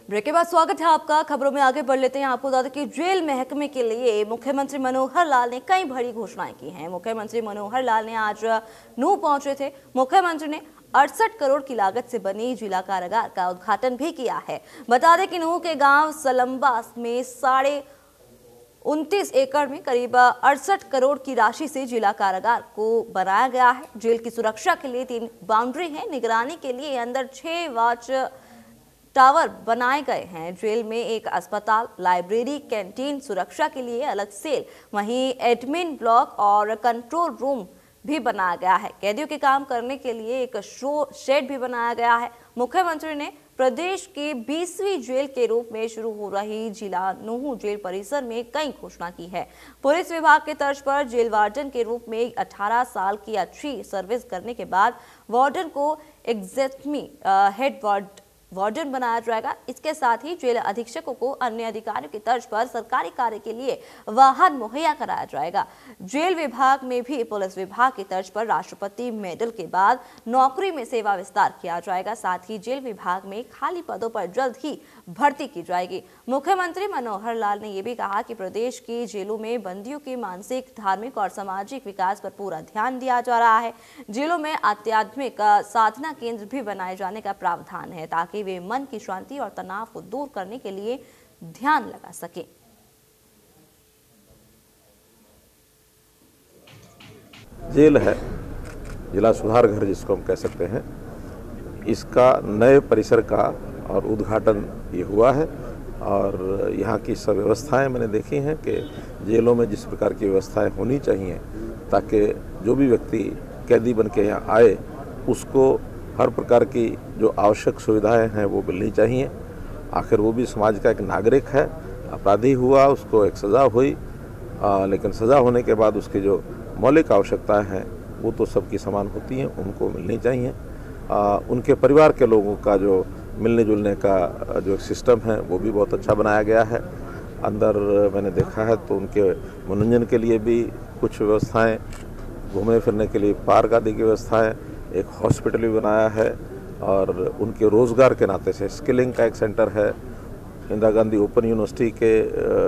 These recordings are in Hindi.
ब्रेक के बाद स्वागत है आपका। खबरों में आगे बढ़ लेते हैं। आपको बता दें कि जेल महकमे के लिए मुख्यमंत्री मनोहर लाल ने कई बड़ी घोषणाएं की हैं। मुख्यमंत्री मनोहर लाल ने आज नूंह पहुंचे थे। मुख्यमंत्री ने 68 करोड़ की लागत से बनी जिला कारागार का उद्घाटन भी किया है। बता दें कि नूंह के गांव सलम्बा में 29 एकड़ में करीब 68 करोड़ की राशि से जिला कारागार को बनाया गया है। जेल की सुरक्षा के लिए 3 बाउंड्री है। निगरानी के लिए अंदर 6 वॉच टावर बनाए गए हैं। जेल में एक अस्पताल, लाइब्रेरी, कैंटीन, सुरक्षा के लिए अलग सेल, वहीं एडमिन ब्लॉक और कंट्रोल रूम भी बनाया गया है। कैदियों के काम करने के लिए एक शेड भी बनाया गया है। मुख्यमंत्री ने प्रदेश की 20वीं जेल के रूप में शुरू हो रही जिला नूंह जेल परिसर में कई घोषणा की है। पुलिस विभाग के तर्ज पर जेल वार्डन के रूप में 18 साल की अच्छी सर्विस करने के बाद वार्डन को एग्जेक्टमी हेड वार्डन बनाया जाएगा। इसके साथ ही जेल अधीक्षकों को अन्य अधिकारियों की तर्ज पर सरकारी कार्य के लिए वाहन मुहैया कराया जाएगा। जेल विभाग में भी पुलिस विभाग की तर्ज पर राष्ट्रपति मेडल के बाद नौकरी में सेवा विस्तार किया जाएगा। साथ ही जेल विभाग में खाली पदों पर जल्द ही भर्ती की जाएगी। मुख्यमंत्री मनोहर लाल ने यह भी कहा कि प्रदेश की जेलों में बंदियों के मानसिक, धार्मिक और सामाजिक विकास पर पूरा ध्यान दिया जा रहा है। जेलों में आध्यात्मिक साधना केंद्र भी बनाए जाने का प्रावधान है ताकि वे मन की शांति और तनाव को दूर करने के लिए ध्यान लगा सके। जेल है, जिला सुधार घर जिसको हम कह सकते हैं, इसका नए परिसर का और उद्घाटन ये हुआ है। और यहाँ की सब व्यवस्थाएं मैंने देखी हैं कि जेलों में जिस प्रकार की व्यवस्थाएं होनी चाहिए ताकि जो भी व्यक्ति कैदी बन के यहाँ आए उसको हर प्रकार की जो आवश्यक सुविधाएं हैं वो मिलनी चाहिए। आखिर वो भी समाज का एक नागरिक है। अपराधी हुआ, उसको एक सज़ा हुई, लेकिन सज़ा होने के बाद उसकी जो मौलिक आवश्यकताएं हैं वो तो सबकी समान होती हैं, उनको मिलनी चाहिए। उनके परिवार के लोगों का जो मिलने जुलने का जो सिस्टम है वो भी बहुत अच्छा बनाया गया है। अंदर मैंने देखा है तो उनके मनोरंजन के लिए भी कुछ व्यवस्थाएँ, घूमने फिरने के लिए पार्क आदि की व्यवस्थाएँ, एक हॉस्पिटल भी बनाया है और उनके रोज़गार के नाते से स्किलिंग का एक सेंटर है। इंदिरा गांधी ओपन यूनिवर्सिटी के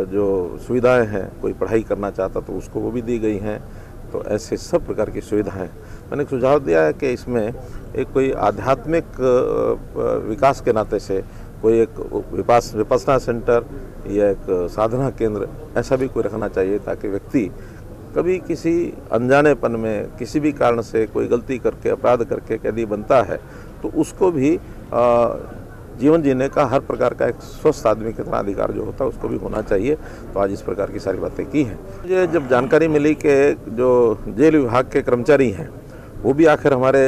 जो सुविधाएं हैं, कोई पढ़ाई करना चाहता तो उसको वो भी दी गई हैं। तो ऐसे सब प्रकार की सुविधाएं मैंने सुझाव दिया है कि इसमें एक कोई आध्यात्मिक विकास के नाते से कोई एक विपස්සना सेंटर या एक साधना केंद्र ऐसा भी कोई रखना चाहिए ताकि व्यक्ति कभी किसी अनजानेपन में किसी भी कारण से कोई गलती करके अपराध करके कैदी बनता है तो उसको भी जीवन जीने का हर प्रकार का एक स्वस्थ आदमी के तरह अधिकार जो होता है उसको भी होना चाहिए। तो आज इस प्रकार की सारी बातें की हैं। मुझे जब जानकारी मिली कि जो जेल विभाग के कर्मचारी हैं वो भी आखिर हमारे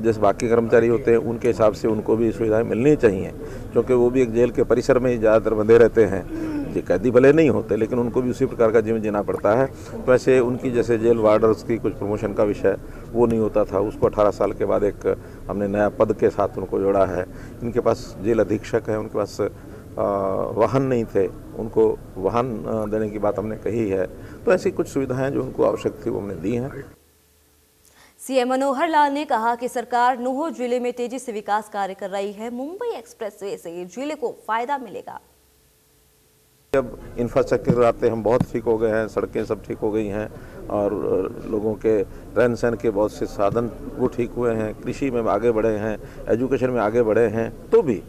जैसे बाकी कर्मचारी होते हैं उनके हिसाब से उनको भी सुविधाएं मिलनी चाहिए, क्योंकि वो भी एक जेल के परिसर में ही ज़्यादातर बंधे रहते हैं। ये कैदी भले नहीं होते लेकिन उनको भी उसी प्रकार का जीवन जीना पड़ता है। तो ऐसे उनकी जैसे जेल वार्डर्स की कुछ प्रमोशन का विषय वो नहीं होता था, उसको 18 साल के बाद एक हमने नया पद के साथ उनको जोड़ा है। इनके पास जेल अधीक्षक है, उनके पास वाहन नहीं थे, उनको वाहन देने की बात हमने कही है। तो ऐसी कुछ सुविधाएं जो उनको आवश्यक थी वो हमने दी हैं। सीएम मनोहर लाल ने कहा कि सरकार नूंह जिले में तेजी से विकास कार्य कर रही है। मुंबई एक्सप्रेसवे से जिले को फायदा मिलेगा। जब इंफ्रास्ट्रक्चर आते हम बहुत ठीक हो गए हैं, सड़कें सब ठीक हो गई हैं और लोगों के रहन सहन के बहुत से साधन वो ठीक हुए हैं, कृषि में आगे बढ़े हैं, एजुकेशन में आगे बढ़े हैं, तो भी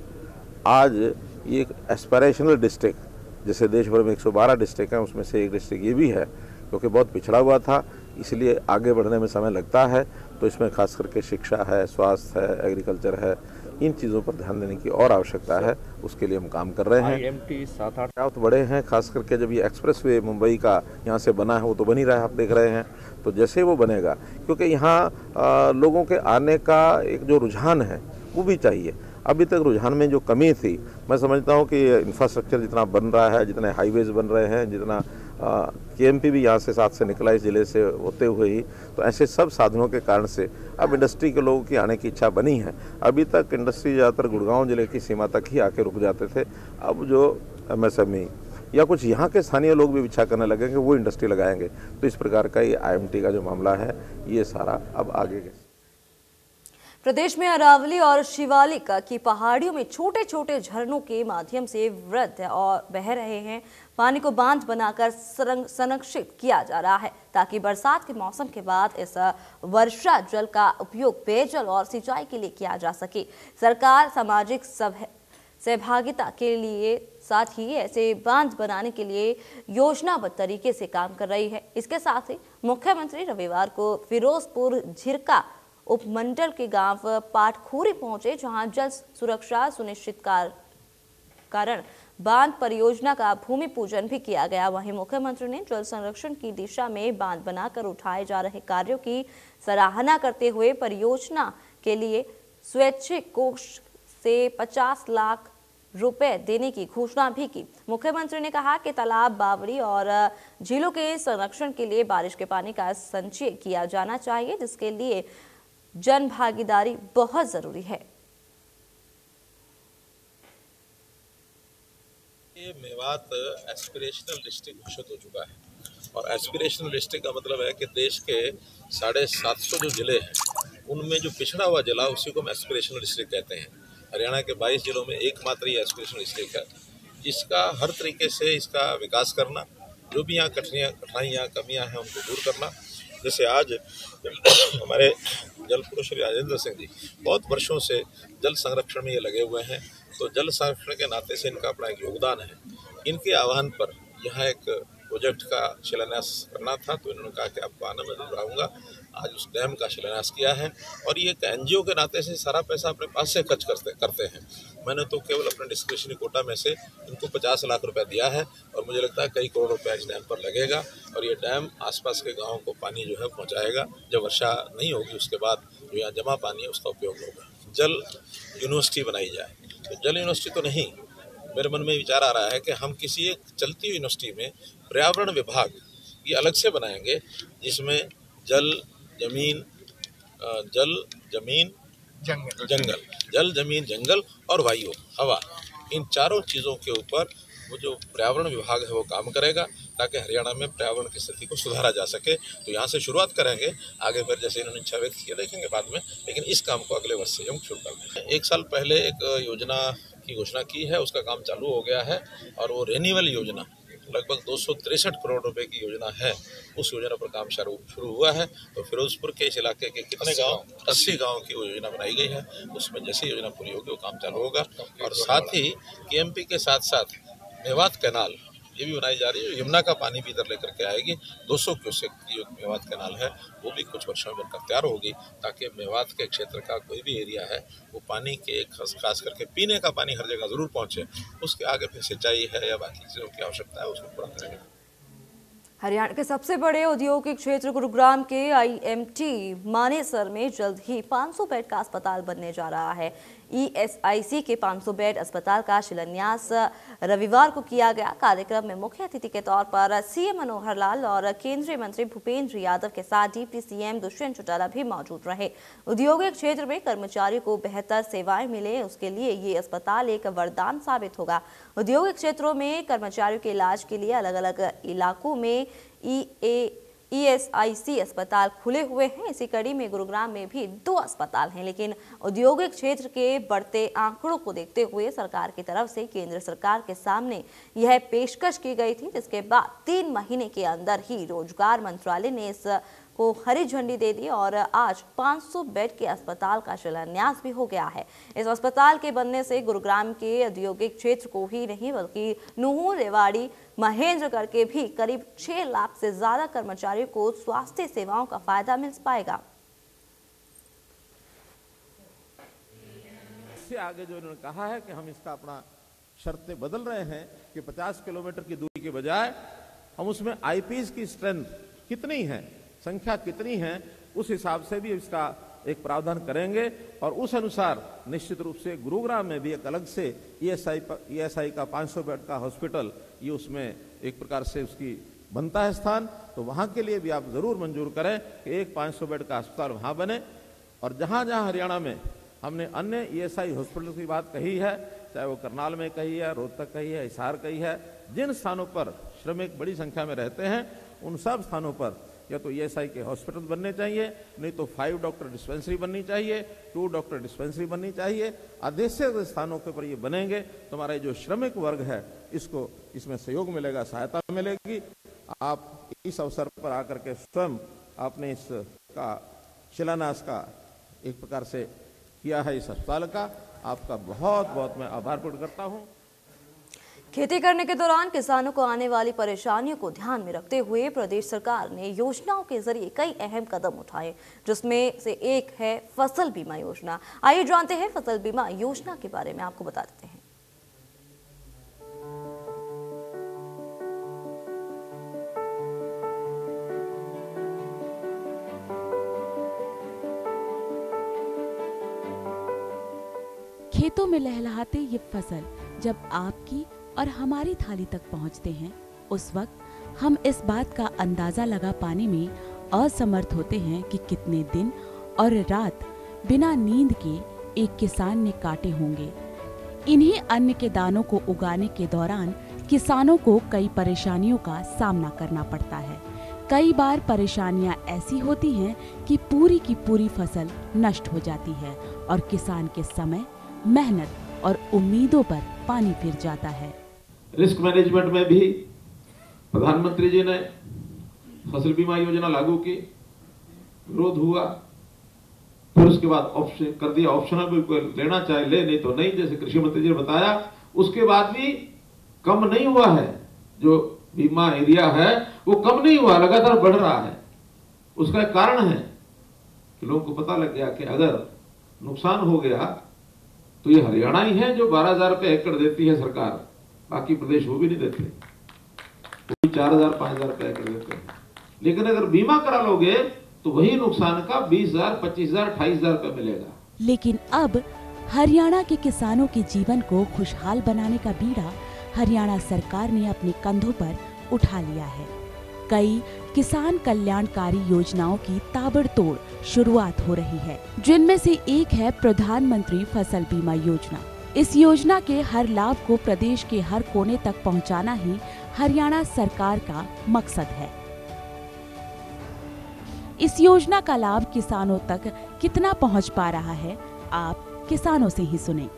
आज ये एक एस्पिरेशनल डिस्ट्रिक्ट, जैसे देश भर में 112 डिस्ट्रिक्ट हैं उसमें से एक डिस्ट्रिक्ट ये भी है, क्योंकि बहुत पिछड़ा हुआ था इसलिए आगे बढ़ने में समय लगता है। तो इसमें खास करके शिक्षा है, स्वास्थ्य है, एग्रीकल्चर है, इन चीज़ों पर ध्यान देने की और आवश्यकता है। उसके लिए हम काम कर रहे हैं। IMT 7-8 बड़े हैं, खास करके जब ये एक्सप्रेसवे मुंबई का यहाँ से बना है, वो तो बन ही रहा है, आप देख रहे हैं। तो जैसे वो बनेगा, क्योंकि यहाँ लोगों के आने का एक जो रुझान है वो भी चाहिए। अभी तक रुझान में जो कमी थी, मैं समझता हूँ कि इंफ्रास्ट्रक्चर जितना बन रहा है, जितने हाईवेज बन रहे हैं, जितना KMP भी यहाँ से 7 से निकला इस ज़िले से होते हुए ही, तो ऐसे सब साधनों के कारण से अब इंडस्ट्री के लोगों की आने की इच्छा बनी है। अभी तक इंडस्ट्री ज़्यादातर गुड़गांव जिले की सीमा तक ही आके रुक जाते थे। अब जो MSME या कुछ यहाँ के स्थानीय लोग भी इच्छा करने लगेंगे, वो इंडस्ट्री लगाएंगे। तो इस प्रकार का ये IMT का जो मामला है ये सारा अब आगे प्रदेश में अरावली और शिवालिक की पहाड़ियों में छोटे छोटे झरनों के माध्यम से वृद्ध और बह रहे हैं। पानी को बांध बनाकर संरक्षित किया जा रहा है ताकि बरसात के मौसम के बाद इस वर्षा जल का उपयोग पेयजल और सिंचाई के लिए किया जा सके। सरकार सामाजिक सहभागिता के लिए साथ ही ऐसे बांध बनाने के लिए योजनाबद्ध तरीके से काम कर रही है। इसके साथ ही मुख्यमंत्री रविवार को फिरोजपुर झिरका उपमंडल के गांव पाटखूरी पहुंचे, जहां जल सुरक्षा सुनिश्चित कारण बांध परियोजना का भूमि पूजन भी किया गया। वहीं मुख्यमंत्री ने जल संरक्षण की दिशा में बांध बनाकर उठाए जा रहे कार्यों की सराहना करते हुए परियोजना के लिए स्वैच्छिक कोष से 50 लाख रुपए देने की घोषणा भी की। मुख्यमंत्री ने कहा कि तालाब, बावड़ी और झीलों के संरक्षण के लिए बारिश के पानी का संचय किया जाना चाहिए, जिसके लिए जन भागीदारी बहुत जरूरी है। ये मेवात एस्पिरेशनल डिस्ट्रिक्ट घोषित हो चुका है और एस्पिरेशनल डिस्ट्रिक्ट का मतलब है कि देश के 750 जो जिले हैं उनमें जो पिछड़ा हुआ जिला उसी को हम एस्पिरेशनल डिस्ट्रिक्ट कहते हैं। हरियाणा के 22 जिलों में एकमात्र ये एस्पिरेशनल डिस्ट्रिक्ट है, जिसका हर तरीके से इसका विकास करना, जो भी यहाँ कठिनाइयाँ कमियाँ हैं उनको दूर करना। जैसे आज हमारे जल पुरुष श्री राजेंद्र सिंह जी बहुत वर्षों से जल संरक्षण में ये लगे हुए हैं, तो जल संरक्षण के नाते से इनका अपना एक योगदान है। इनके आह्वान पर यहाँ एक प्रोजेक्ट का शिलान्यास करना था, तो इन्होंने कहा कि आपको आना, मैं जरूर आऊँगा। आज उस डैम का शिलान्यास किया है और ये एक एनजीओ के नाते से सारा पैसा अपने पास से खर्च करते हैं। मैंने तो केवल अपने डिस्क्रिप्शनरी कोटा में से इनको 50 लाख रुपए दिया है और मुझे लगता है कई करोड़ रुपया इस डैम पर लगेगा और ये डैम आसपास के गाँवों को पानी जो है पहुँचाएगा। जब वर्षा नहीं होगी उसके बाद जो यहाँ जमा पानी है उसका उपयोग होगा। जल यूनिवर्सिटी बनाई जाए, तो जल यूनिवर्सिटी तो नहीं, मेरे मन में विचार आ रहा है कि हम किसी एक चलती हुई यूनिवर्सिटी में पर्यावरण विभाग ये अलग से बनाएंगे, जिसमें जल जमीन जंगल और वायु हवा, इन चारों चीज़ों के ऊपर वो जो पर्यावरण विभाग है वो काम करेगा ताकि हरियाणा में पर्यावरण की स्थिति को सुधारा जा सके। तो यहाँ से शुरुआत करेंगे, आगे फिर जैसे इन्होंने इच्छा व्यक्त किया देखेंगे बाद में, लेकिन इस काम को अगले वर्ष से हम शुरू कर दें। 1 साल पहले एक योजना की घोषणा की है, उसका काम चालू हो गया है और वो रेन्यूअल योजना लगभग 263 करोड़ रुपए की योजना है। उस योजना पर काम शुरू हुआ है। तो फिरोजपुर के इस इलाके के कितने गांव, 80 गांव की वो योजना बनाई गई है। उसमें जैसी योजना पूरी होगी वो काम चालू होगा। और साथ ही केएमपी के साथ साथ मेवात कैनाल ये भी बनाई जा रही है, यमुना का पानी भी इधर लेकर के आएगी। 200 क्यूसेक की जो मेवात कैनाल है वो भी कुछ वर्षों में बनकर तैयार होगी, ताकि मेवात के क्षेत्र का कोई भी एरिया है वो पानी के खास करके पीने का पानी हर जगह जरूर पहुंचे। उसके आगे फिर सिंचाई है या बाकी चीज़ों की आवश्यकता है उसको पूरा करेंगे। हरियाणा के सबसे बड़े औद्योगिक क्षेत्र गुरुग्राम के आईएमटी मानेसर में जल्द ही 500 बेड का अस्पताल बनने जा रहा है। ईएसआईसी के 500 बेड अस्पताल का शिलान्यास रविवार को किया गया। कार्यक्रम में मुख्य अतिथि के तौर पर सीएम मनोहर लाल और केंद्रीय मंत्री भूपेंद्र यादव के साथ डिप्टी सीएम दुष्यंत चौटाला भी मौजूद रहे। औद्योगिक क्षेत्र में कर्मचारियों को बेहतर सेवाएं मिले, उसके लिए ये अस्पताल एक वरदान साबित होगा। औद्योगिक क्षेत्रों में कर्मचारियों के इलाज के लिए अलग अलग इलाकों में ईएसआईसी अस्पताल खुले हुए हैं। इसी कड़ी में गुरुग्राम में भी 2 अस्पताल हैं, लेकिन औद्योगिक क्षेत्र के बढ़ते आंकड़ों को देखते हुए सरकार की तरफ से केंद्र सरकार के सामने यह पेशकश की गई थी, जिसके बाद 3 महीने के अंदर ही रोजगार मंत्रालय ने इस को हरी झंडी दे दी और आज 500 बेड के अस्पताल का शिलान्यास भी हो गया है। इस अस्पताल के बनने से गुरुग्राम के औद्योगिक क्षेत्र को ही नहीं बल्कि नुहू, रेवाड़ी, महेंद्रगढ़ के भी करीब 6 लाख से ज्यादा कर्मचारियों को स्वास्थ्य सेवाओं का फायदा मिल पाएगा। इससे आगे जो इन्होंने कहा है कि हम इसका अपना शर्तें बदल रहे हैं कि 50 किलोमीटर की दूरी के बजाय हम उसमें आईपीएस की स्ट्रेंथ कितनी है, संख्या कितनी है, उस हिसाब से भी इसका एक प्रावधान करेंगे और उस अनुसार निश्चित रूप से गुरुग्राम में भी एक अलग से ईएसआई का 500 बेड का हॉस्पिटल ये उसमें एक प्रकार से उसकी बनता है स्थान। तो वहां के लिए भी आप जरूर मंजूर करें कि एक 500 बेड का अस्पताल वहां बने। और जहां जहां हरियाणा में हमने अन्य ईएसआई हॉस्पिटल की बात कही है, चाहे वो करनाल में कही है, रोहतक कही है, हिसार कही है, जिन स्थानों पर श्रमिक बड़ी संख्या में रहते हैं उन सब स्थानों पर या तो ESI के हॉस्पिटल बनने चाहिए, नहीं तो 5 डॉक्टर डिस्पेंसरी बननी चाहिए, 2 डॉक्टर डिस्पेंसरी बननी चाहिए। आदेश स्थानों के पर ये बनेंगे तो हमारा जो श्रमिक वर्ग है इसको इसमें सहयोग मिलेगा, सहायता मिलेगी। आप इस अवसर पर आकर के स्वयं आपने इसका शिलान्यास का एक प्रकार से किया है इस अस्पताल का, आपका बहुत बहुत मैं आभार प्रकट करता हूँ। खेती करने के दौरान किसानों को आने वाली परेशानियों को ध्यान में रखते हुए प्रदेश सरकार ने योजनाओं के जरिए कई अहम कदम उठाए, जिसमें से एक है फसल बीमा योजना। आइए जानते हैं फसल बीमा योजना के बारे में, आपको बता देते हैं। खेतों में लहलहाते ये फसल जब आपकी और हमारी थाली तक पहुंचते हैं, उस वक्त हम इस बात का अंदाजा लगा पाने में असमर्थ होते हैं कि कितने दिन और रात बिना नींद के एक किसान ने काटे होंगे। इन्हीं अन्न के दानों को उगाने के दौरान किसानों को कई परेशानियों का सामना करना पड़ता है। कई बार परेशानियां ऐसी होती हैं कि पूरी की पूरी फसल नष्ट हो जाती है और किसान के समय, मेहनत और उम्मीदों पर पानी फिर जाता है। रिस्क मैनेजमेंट में भी प्रधानमंत्री जी ने फसल बीमा योजना लागू की, विरोध हुआ, फिर उसके बाद ऑप्शन कर दिया, ऑप्शनल भी कोई लेना चाहे ले, नहीं तो नहीं, जैसे कृषि मंत्री जी ने बताया। उसके बाद भी कम नहीं हुआ है, जो बीमा एरिया है वो कम नहीं हुआ, लगातार बढ़ रहा है। उसका एक कारण है कि लोगों को पता लग गया कि अगर नुकसान हो गया तो ये हरियाणा ही है जो 12,000 रुपए एकड़ देती है सरकार, बाकी प्रदेश वो भी नहीं देते, वो भी 4,000 5,000 रुपए एकड़ देते हैं। लेकिन अगर बीमा करा लोगे तो वही नुकसान का 20,000 25,000 28,000 रुपए मिलेगा। लेकिन अब हरियाणा के किसानों के जीवन को खुशहाल बनाने का बीड़ा हरियाणा सरकार ने अपने कंधों पर उठा लिया है। कई किसान कल्याणकारी योजनाओं की ताबड़तोड़ शुरुआत हो रही है, जिनमें से एक है प्रधानमंत्री फसल बीमा योजना। इस योजना के हर लाभ को प्रदेश के हर कोने तक पहुंचाना ही हरियाणा सरकार का मकसद है। इस योजना का लाभ किसानों तक कितना पहुंच पा रहा है, आप किसानों से ही सुने।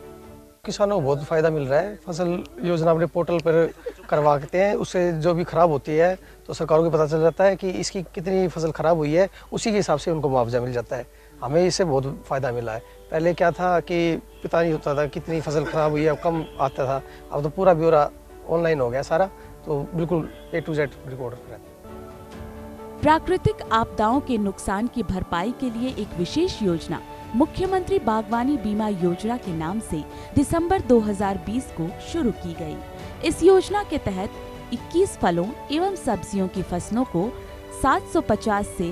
किसानों को बहुत फायदा मिल रहा है। फसल योजना अपने पोर्टल पर करवाते हैं, उससे जो भी खराब होती है तो सरकारों को पता चल जाता है कि इसकी कितनी फसल खराब हुई है, उसी के हिसाब से उनको मुआवजा मिल जाता है। हमें इससे बहुत फायदा मिला है। पहले क्या था कि पता नहीं होता था कितनी फसल खराब हुई है, कम आता था। अब तो पूरा ब्यौरा ऑनलाइन हो गया सारा, तो बिल्कुल A to Z रिकॉर्ड रहता है। प्राकृतिक आपदाओं के नुकसान की भरपाई के लिए एक विशेष योजना मुख्यमंत्री बागवानी बीमा योजना के नाम से दिसंबर 2020 को शुरू की गई। इस योजना के तहत 21 फलों एवं सब्जियों की फसलों को 750 से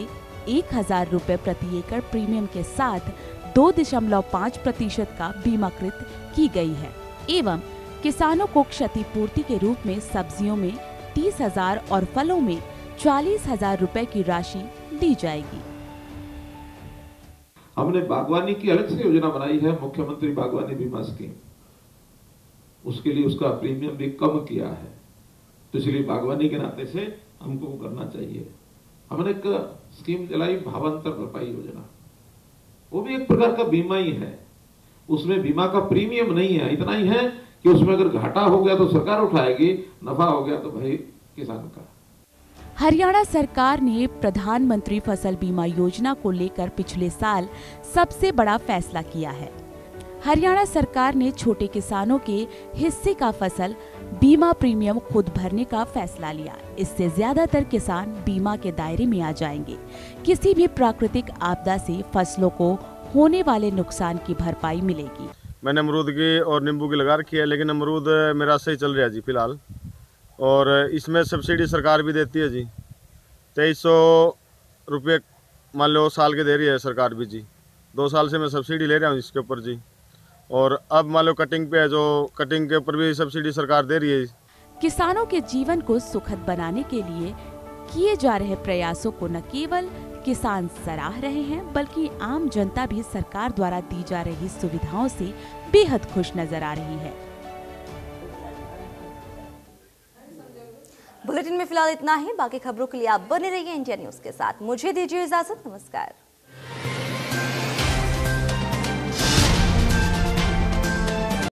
1,000 रुपए प्रति एकड़ प्रीमियम के साथ 2.5% का बीमाकृत की गई है एवं किसानों को क्षतिपूर्ति के रूप में सब्जियों में 30,000 और फलों में 40,000 रुपए की राशि दी जाएगी। हमने बागवानी की अलग से योजना बनाई है, मुख्यमंत्री बागवानी बीमा स्कीम। उसके लिए उसका प्रीमियम भी कम किया है, तो इसलिए बागवानी के नाते से हमको वो करना चाहिए। हमने एक स्कीम चलाई भावांतर भरपाई योजना, वो भी एक प्रकार का बीमा ही है। उसमें बीमा का प्रीमियम नहीं है, इतना ही है कि उसमें अगर घाटा हो गया तो सरकार उठाएगी, नफा हो गया तो भाई किसान का। हरियाणा सरकार ने प्रधानमंत्री फसल बीमा योजना को लेकर पिछले साल सबसे बड़ा फैसला किया है। हरियाणा सरकार ने छोटे किसानों के हिस्से का फसल बीमा प्रीमियम खुद भरने का फैसला लिया। इससे ज्यादातर किसान बीमा के दायरे में आ जाएंगे। किसी भी प्राकृतिक आपदा से फसलों को होने वाले नुकसान की भरपाई मिलेगी। मैंने अमरूद की और नींबू की लगा रखी है, लेकिन अमरूद मेरा सही चल रहा है जी फिलहाल। और इसमें सब्सिडी सरकार भी देती है जी, 2300 रुपये मान लो साल के दे रही है सरकार भी जी। 2 साल से मैं सब्सिडी ले रहा हूँ इसके ऊपर जी। और अब मान लो कटिंग पे है, जो कटिंग के ऊपर भी सब्सिडी सरकार दे रही है। किसानों के जीवन को सुखद बनाने के लिए किए जा रहे प्रयासों को न केवल किसान सराह रहे हैं, बल्कि आम जनता भी सरकार द्वारा दी जा रही सुविधाओं से बेहद खुश नजर आ रही है। बुलेटिन में फिलहाल इतना ही। बाकी खबरों के लिए आप बने रहिए इंडिया न्यूज के साथ। मुझे दीजिए इजाजत। नमस्कार।